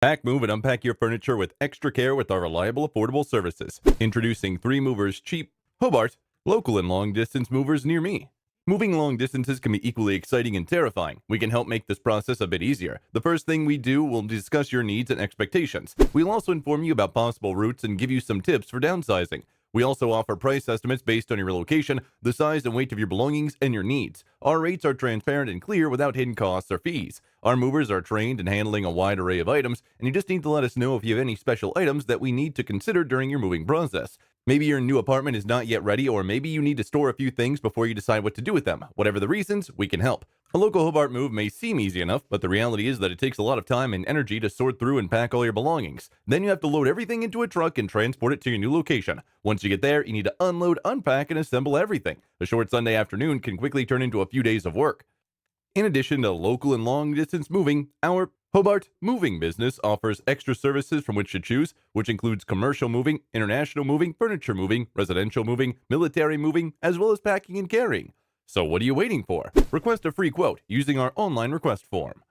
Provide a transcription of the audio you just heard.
Pack, move, and unpack your furniture with extra care with our reliable, affordable services. Introducing 3 Movers Cheap, Hobart, local and long distance movers near me. Moving long distances can be equally exciting and terrifying. We can help make this process a bit easier. The first thing we do will discuss your needs and expectations. We'll also inform you about possible routes and give you some tips for downsizing. We also offer price estimates based on your location, the size and weight of your belongings, and your needs. Our rates are transparent and clear without hidden costs or fees. Our movers are trained in handling a wide array of items, and you just need to let us know if you have any special items that we need to consider during your moving process. Maybe your new apartment is not yet ready, or maybe you need to store a few things before you decide what to do with them. Whatever the reasons, we can help. A local Hobart move may seem easy enough, but the reality is that it takes a lot of time and energy to sort through and pack all your belongings. Then you have to load everything into a truck and transport it to your new location. Once you get there, you need to unload, unpack, and assemble everything. A short Sunday afternoon can quickly turn into a few days of work. In addition to local and long distance moving, our Hobart moving business offers extra services from which to choose, which includes commercial moving, international moving, furniture moving, residential moving, military moving, as well as packing and carrying. So what are you waiting for? Request a free quote using our online request form.